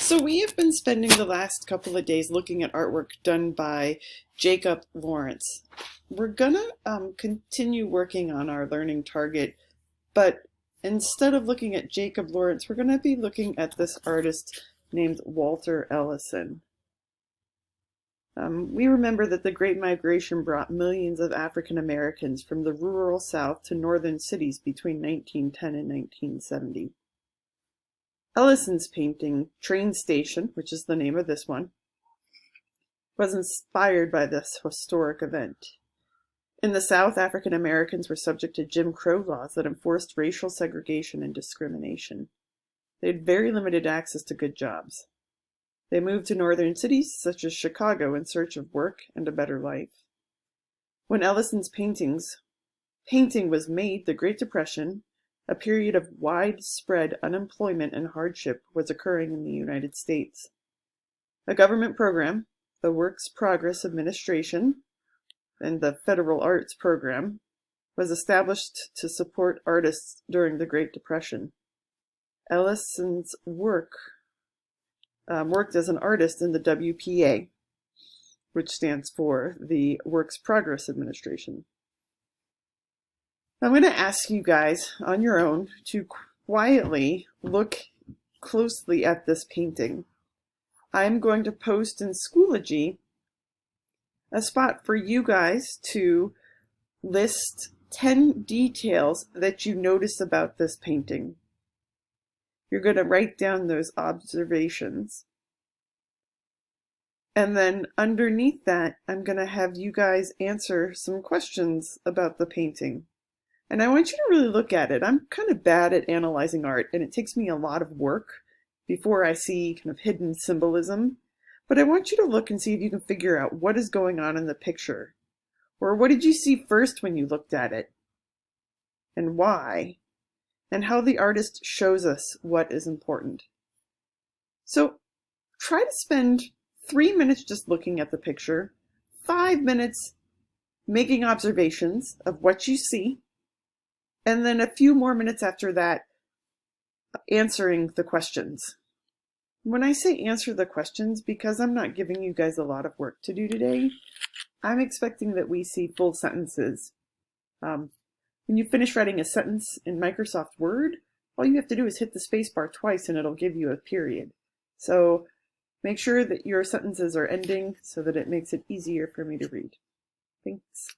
So we have been spending the last couple of days looking at artwork done by Jacob Lawrence. We're gonna continue working on our learning target, but instead of looking at Jacob Lawrence, we're gonna be looking at this artist named Walter Ellison. We remember that the Great Migration brought millions of African Americans from the rural South to northern cities between 1910 and 1970. Ellison's painting, TrainStation, which is the name of this one, was inspired by this historic event. In the South, African Americans were subject to Jim Crow laws that enforced racial segregation and discrimination. They had very limited access to good jobs. They moved to northern cities such as Chicago in search of work and a better life. When Ellison's painting was made, the Great Depression, a period of widespread unemployment and hardship, was occurring in the United States. A government program, the Works Progress Administration, and the Federal Arts Program, was established to support artists during the Great Depression. Ellison's worked as an artist in the WPA, which stands for the Works Progress Administration. I'm going to ask you guys on your own to quietly look closely at this painting. I'm going to post in Schoology a spot for you guys to list 10 details that you notice about this painting. You're going to write down those observations. And then underneath that, I'm going to have you guys answer some questions about the painting. And I want you to really look at it. I'm kind of bad at analyzing art, and it takes me a lot of work before I see kind of hidden symbolism. But I want you to look and see if you can figure out what is going on in the picture. Or what did you see first when you looked at it? And why? And how the artist shows us what is important. So try to spend 3 minutes just looking at the picture, 5 minutes making observations of what you see, and then a few more minutes after that answering the questions. When I say answer the questions, because I'm not giving you guys a lot of work to do today, I'm expecting that we see full sentences. When you finish writing a sentence in Microsoft Word, all you have to do is hit the spacebar twice and it'll give you a period. So make sure that your sentences are ending so that it makes it easier for me to read. Thanks.